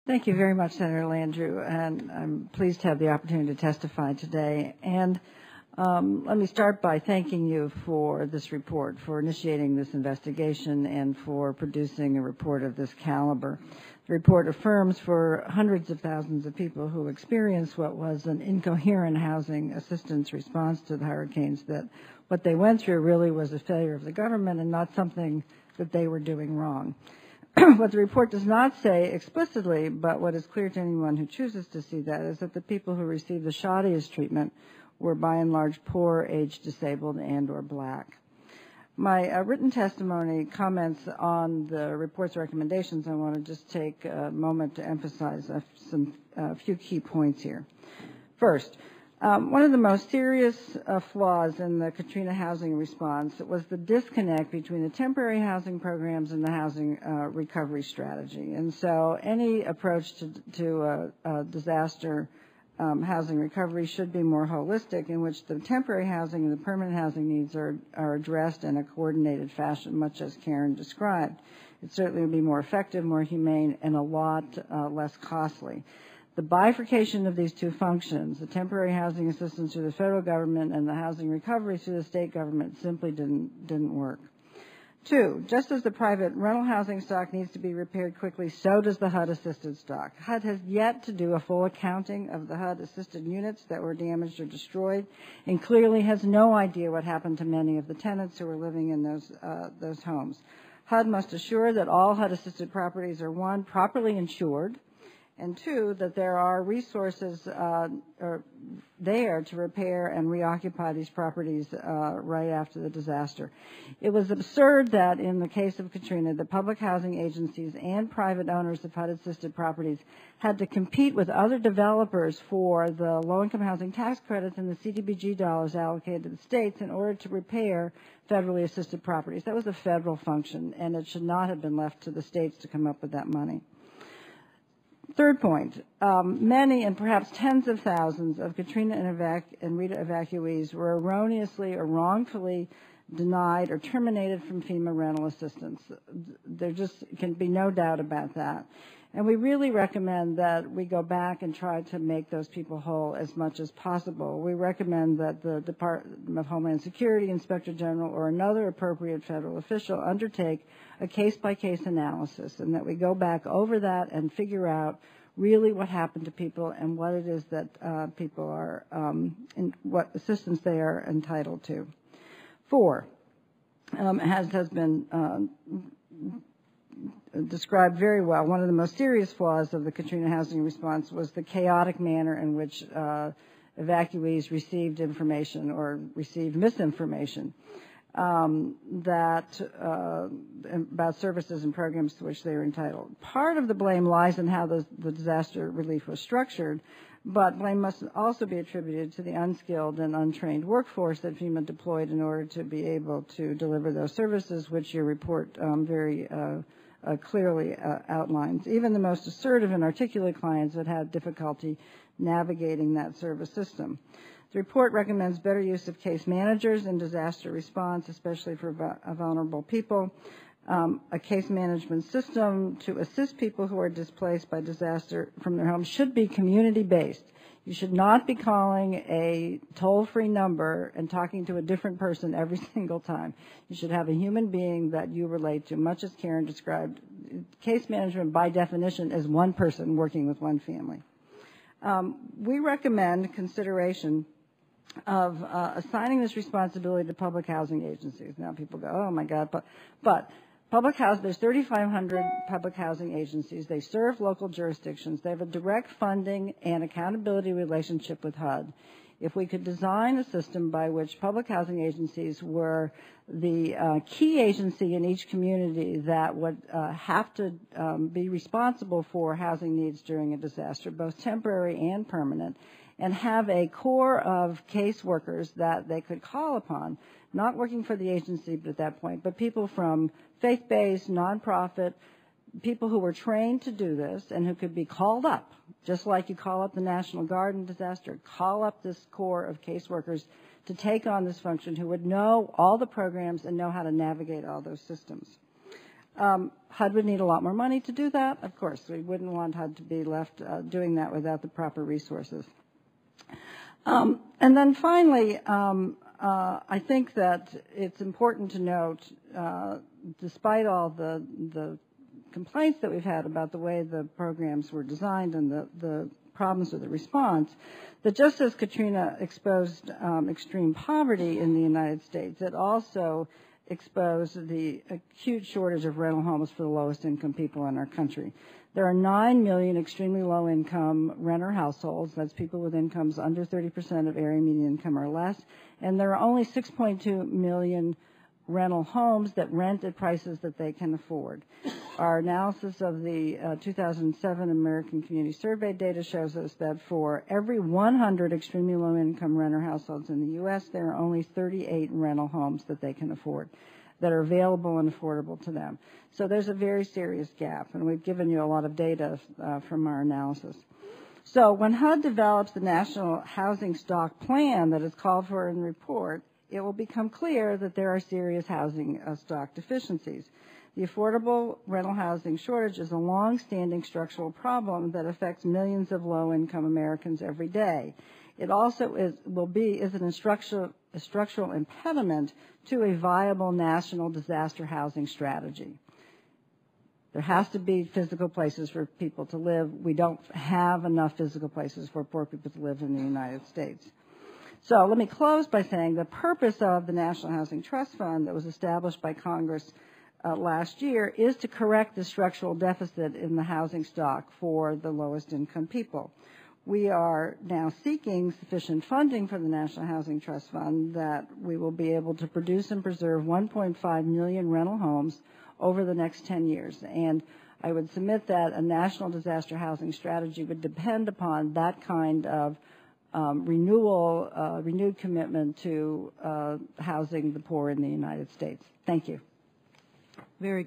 Thank you very much, Senator Landrieu, and I'm pleased to have the opportunity to testify today. And let me start by thanking you for this report, for initiating this investigation, and for producing a report of this caliber. The report affirms for hundreds of thousands of people who experienced what was an incoherent housing assistance response to the hurricanes that what they went through really was a failure of the government and not something that they were doing wrong. What the report does not say explicitly, but what is clear to anyone who chooses to see that, is that the people who received the shoddiest treatment were by and large poor, age disabled, and or black. My written testimony comments on the report's recommendations. I want to just take a moment to emphasize a few key points here. First, one of the most serious flaws in the Katrina housing response was the disconnect between the temporary housing programs and the housing recovery strategy. And so any approach to disaster housing recovery should be more holistic, in which the temporary housing and the permanent housing needs are addressed in a coordinated fashion, much as Karen described. It certainly would be more effective, more humane, and a lot less costly. The bifurcation of these two functions, the temporary housing assistance through the federal government and the housing recovery through the state government, simply didn't work. Two, just as the private rental housing stock needs to be repaired quickly, so does the HUD-assisted stock. HUD has yet to do a full accounting of the HUD-assisted units that were damaged or destroyed, and clearly has no idea what happened to many of the tenants who were living in those homes. HUD must assure that all HUD-assisted properties are, one, properly insured, and two, that there are resources there to repair and reoccupy these properties right after the disaster. It was absurd that in the case of Katrina, the public housing agencies and private owners of HUD-assisted properties had to compete with other developers for the low-income housing tax credits and the CDBG dollars allocated to the states in order to repair federally assisted properties. That was a federal function, and it should not have been left to the states to come up with that money. Third point, many and perhaps tens of thousands of Katrina and Rita evacuees were erroneously or wrongfully denied or terminated from FEMA rental assistance. There just can be no doubt about that. And we really recommend that we go back and try to make those people whole as much as possible. We recommend that the Department of Homeland Security, Inspector General, or another appropriate federal official undertake a case-by-case analysis, and that we go back over that and figure out really what happened to people and what it is that people are, and what assistance they are entitled to. Four, has been described very well. One of the most serious flaws of the Katrina housing response was the chaotic manner in which evacuees received information or received misinformation about services and programs to which they are entitled. Part of the blame lies in how the disaster relief was structured, but blame must also be attributed to the unskilled and untrained workforce that FEMA deployed in order to be able to deliver those services, which your report very clearly outlines. Even the most assertive and articulate clients had had difficulty navigating that service system. The report recommends better use of case managers in disaster response, especially for vulnerable people. A case management system to assist people who are displaced by disaster from their homes should be community-based. You should not be calling a toll-free number and talking to a different person every single time. You should have a human being that you relate to, much as Karen described. Case management, by definition, is one person working with one family. We recommend consideration of assigning this responsibility to public housing agencies. Now people go, oh my God, but public housing, there's 3,500 public housing agencies. They serve local jurisdictions. They have a direct funding and accountability relationship with HUD. If we could design a system by which public housing agencies were the key agency in each community that would have to be responsible for housing needs during a disaster, both temporary and permanent, and have a core of case workers that they could call upon, not working for the agency at that point, but people from faith-based, nonprofit, people who were trained to do this and who could be called up, just like you call up the National Guard in disaster, call up this core of caseworkers to take on this function, who would know all the programs and know how to navigate all those systems. HUD would need a lot more money to do that. Of course, we wouldn't want HUD to be left doing that without the proper resources. And then finally, I think that it's important to note, despite all the complaints that we've had about the way the programs were designed and the problems with the response, that just as Katrina exposed extreme poverty in the United States, it also exposed the acute shortage of rental homes for the lowest income people in our country. There are 9 million extremely low-income renter households. That's people with incomes under 30% of area median income or less. And there are only 6.2 million rental homes that rent at prices that they can afford. Our analysis of the 2007 American Community Survey data shows us that for every 100 extremely low-income renter households in the U.S., there are only 38 rental homes that they can afford that are available and affordable to them. So there's a very serious gap, and we've given you a lot of data from our analysis. So when HUD develops the National Housing Stock Plan that is called for in the report, it will become clear that there are serious housing stock deficiencies. The affordable rental housing shortage is a long-standing structural problem that affects millions of low-income Americans every day. It also is a structural impediment to a viable national disaster housing strategy. There has to be physical places for people to live. We don't have enough physical places for poor people to live in the United States. So let me close by saying the purpose of the National Housing Trust Fund that was established by Congress last year is to correct the structural deficit in the housing stock for the lowest income people. We are now seeking sufficient funding for the National Housing Trust Fund that we will be able to produce and preserve 1.5 million rental homes over the next 10 years. And I would submit that a national disaster housing strategy would depend upon that kind of renewed commitment to housing the poor in the United States. Thank you. Very